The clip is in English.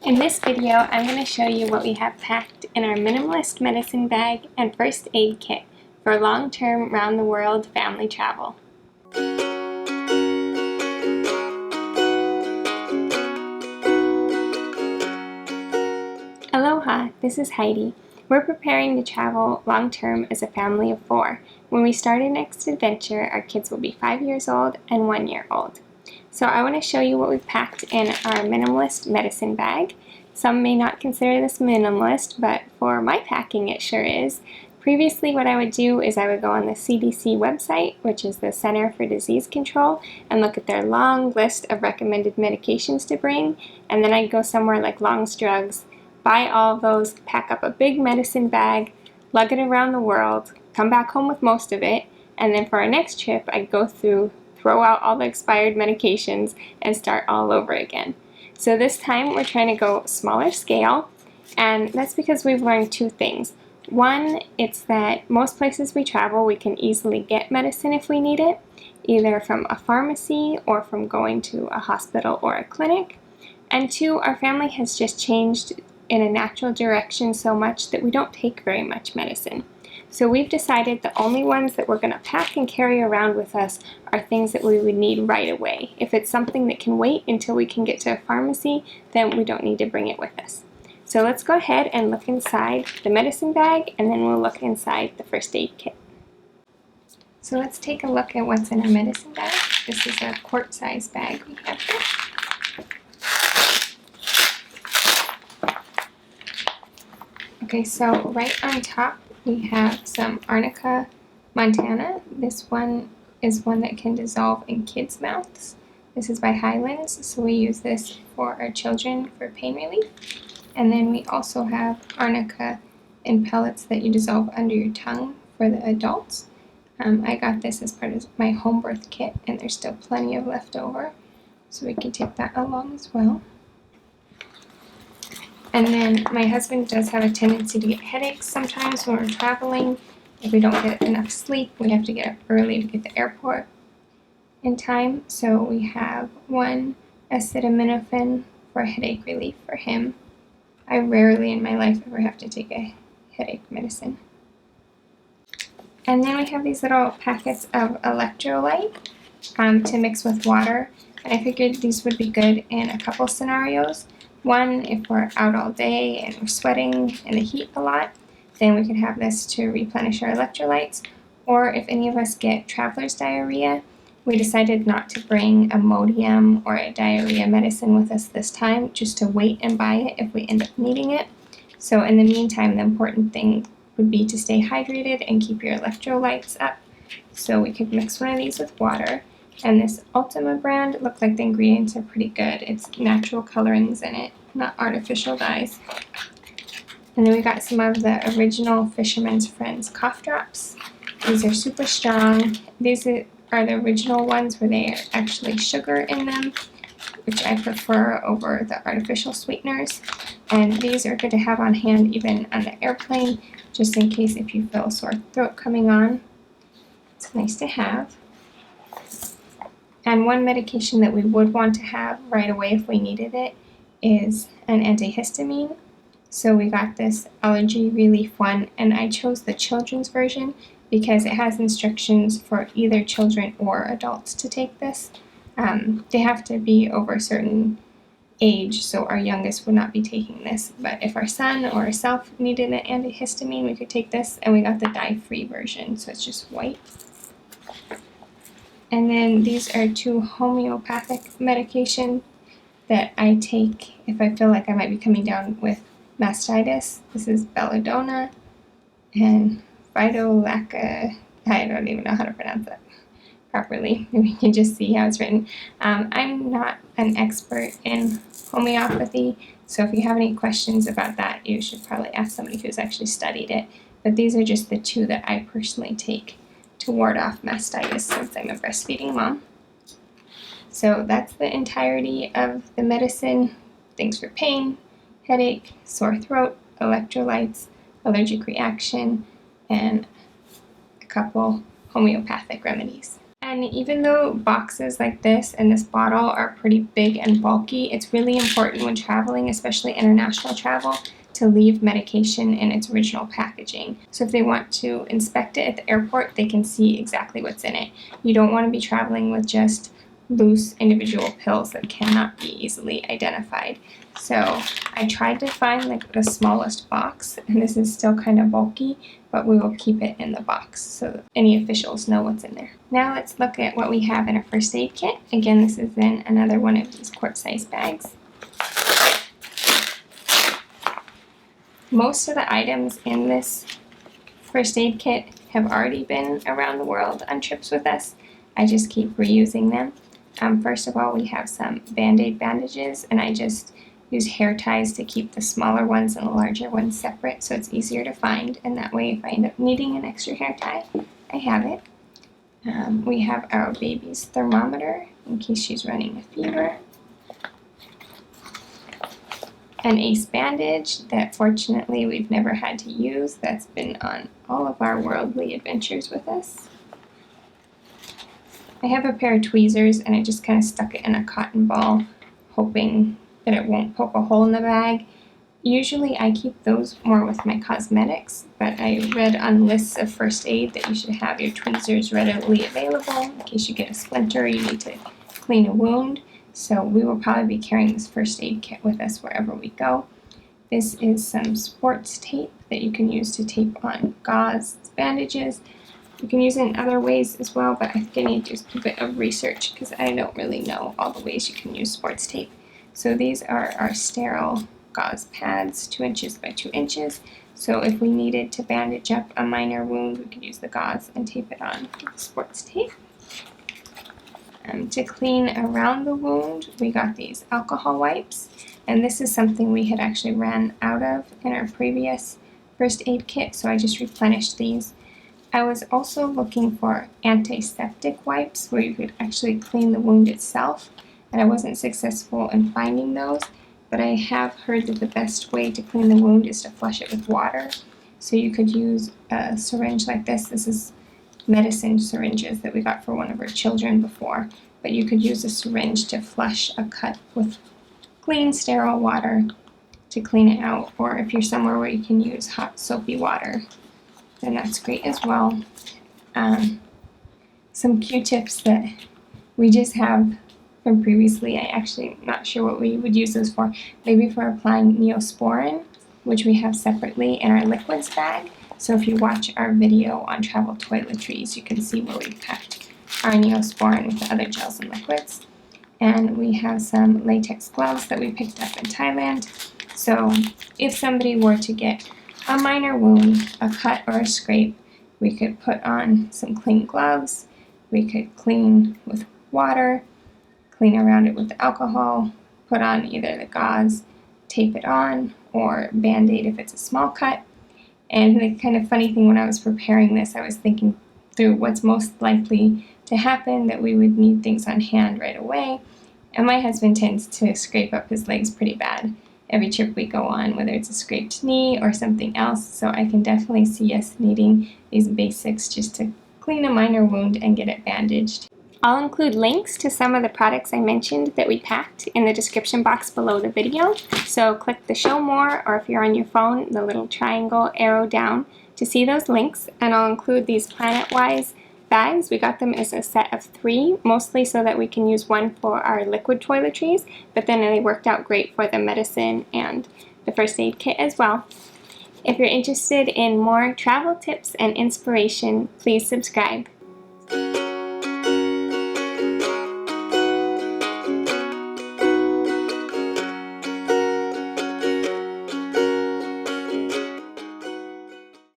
In this video, I'm going to show you what we have packed in our Minimalist medicine bag and first aid kit for long-term round-the-world family travel. Aloha, this is Heidi. We're preparing to travel long-term as a family of 4. When we start our next adventure, our kids will be 5 years old and 1 year old. So I want to show you what we've packed in our Minimalist medicine bag. Some may not consider this minimalist, but for my packing it sure is. Previously what I would do is I would go on the CDC website, which is the Center for Disease Control, and look at their long list of recommended medications to bring, and then I'd go somewhere like Long's Drugs, buy all of those, pack up a big medicine bag, lug it around the world, come back home with most of it, and then for our next trip I'd go through, throw out all the expired medications, and start all over again. So this time we're trying to go smaller scale, and that's because we've learned 2 things. One, it's that most places we travel we can easily get medicine if we need it, either from a pharmacy or from going to a hospital or a clinic. And 2, our family has just changed in a natural direction so much that we don't take very much medicine. So we've decided the only ones that we're going to pack and carry around with us are things that we would need right away. If it's something that can wait until we can get to a pharmacy, then we don't need to bring it with us. So let's go ahead and look inside the medicine bag, and then we'll look inside the first aid kit. So let's take a look at what's in our medicine bag. This is a quart-size bag we have here. Okay, so right on top we have some Arnica Montana. This one is one that can dissolve in kids' mouths. This is by Highlands, so we use this for our children for pain relief. And then we also have Arnica in pellets that you dissolve under your tongue for the adults. I got this as part of my home birth kit, and there's still plenty of left over, so we can take that along as well. And then my husband does have a tendency to get headaches sometimes when we're traveling. If we don't get enough sleep, we have to get up early to get to the airport in time. So we have one Acetaminophen for headache relief for him. I rarely in my life ever have to take a headache medicine. And then we have these little packets of electrolyte to mix with water. And I figured these would be good in a couple scenarios. One, if we're out all day and we're sweating in the heat a lot, then we can have this to replenish our electrolytes. Or if any of us get traveler's diarrhea, we decided not to bring Imodium or a diarrhea medicine with us this time, just to wait and buy it if we end up needing it. So in the meantime, the important thing would be to stay hydrated and keep your electrolytes up. So we could mix one of these with water. And this Ultima brand looked like the ingredients are pretty good. It's natural colorings in it, not artificial dyes. And then we got some of the original Fisherman's Friends cough drops. These are super strong. These are the original ones where they are actually sugar in them, which I prefer over the artificial sweeteners. And these are good to have on hand even on the airplane, just in case if you feel a sore throat coming on. It's nice to have. And one medication that we would want to have right away if we needed it is an antihistamine. So we got this allergy relief one, and I chose the children's version because it has instructions for either children or adults to take this. They have to be over a certain age, so our youngest would not be taking this. But if our son or ourselves needed an antihistamine, we could take this, and we got the dye-free version, so it's just white. And then these are 2 homeopathic medication that I take if I feel like I might be coming down with mastitis. This is belladonna and phytolacca. I don't even know how to pronounce that properly. You can just see how it's written. I'm not an expert in homeopathy, so if you have any questions about that, you should probably ask somebody who's actually studied it. But these are just the 2 that I personally take to ward off mastitis since I'm a breastfeeding mom. So that's the entirety of the medicine. Things for pain, headache, sore throat, electrolytes, allergic reaction, and a couple homeopathic remedies. And even though boxes like this and this bottle are pretty big and bulky, it's really important when traveling, especially international travel, to leave medication in its original packaging. So if they want to inspect it at the airport, they can see exactly what's in it. You don't want to be traveling with just loose individual pills that cannot be easily identified. So I tried to find like the smallest box, and this is still kind of bulky, but we will keep it in the box so that any officials know what's in there. Now let's look at what we have in our first aid kit. Again, this is in another one of these quart-sized bags. Most of the items in this first aid kit have already been around the world on trips with us. I just keep reusing them. First of all, we have some Band-Aid bandages, and I just use hair ties to keep the smaller ones and the larger ones separate so it's easier to find, and that way if I end up needing an extra hair tie, I have it. We have our baby's thermometer in case she's running a fever. An ace bandage that fortunately we've never had to use. That's been on all of our worldly adventures with us. I have a pair of tweezers, and I just kind of stuck it in a cotton ball, hoping that it won't poke a hole in the bag. Usually I keep those more with my cosmetics, but I read on lists of first aid that you should have your tweezers readily available in case you get a splinter or you need to clean a wound. So we will probably be carrying this first aid kit with us wherever we go. This is some sports tape that you can use to tape on gauze bandages. You can use it in other ways as well, but I think I need to do a bit of research because I don't really know all the ways you can use sports tape. So these are our sterile gauze pads, 2 inches by 2 inches. So if we needed to bandage up a minor wound, we could use the gauze and tape it on with the sports tape. To clean around the wound, we got these alcohol wipes, and this is something we had actually ran out of in our previous first aid kit, so I just replenished these. I was also looking for antiseptic wipes where you could actually clean the wound itself, and I wasn't successful in finding those, but I have heard that the best way to clean the wound is to flush it with water. So you could use a syringe like this. This is medicine syringes that we got for one of our children before, but you could use a syringe to flush a cut with clean, sterile water to clean it out, or if you're somewhere where you can use hot, soapy water, then that's great as well. Some Q-tips that we just have from previously. I actually not sure what we would use those for. Maybe for applying Neosporin, which we have separately in our liquids bag. So if you watch our video on travel toiletries, you can see where we packed our Neosporin with the other gels and liquids. And we have some latex gloves that we picked up in Thailand. So if somebody were to get a minor wound, a cut or a scrape, we could put on some clean gloves. We could clean with water, clean around it with alcohol, put on either the gauze, tape it on, or Band-Aid if it's a small cut. And the kind of funny thing when I was preparing this, I was thinking through what's most likely to happen, that we would need things on hand right away. And my husband tends to scrape up his legs pretty bad every trip we go on, whether it's a scraped knee or something else. So I can definitely see us needing these basics just to clean a minor wound and get it bandaged. I'll include links to some of the products I mentioned that we packed in the description box below the video. So click the show more, or if you're on your phone, the little triangle arrow down to see those links. And I'll include these Planet-Wise bags. We got them as a set of 3, mostly so that we can use one for our liquid toiletries, but then they worked out great for the medicine and the first aid kit as well. If you're interested in more travel tips and inspiration, please subscribe.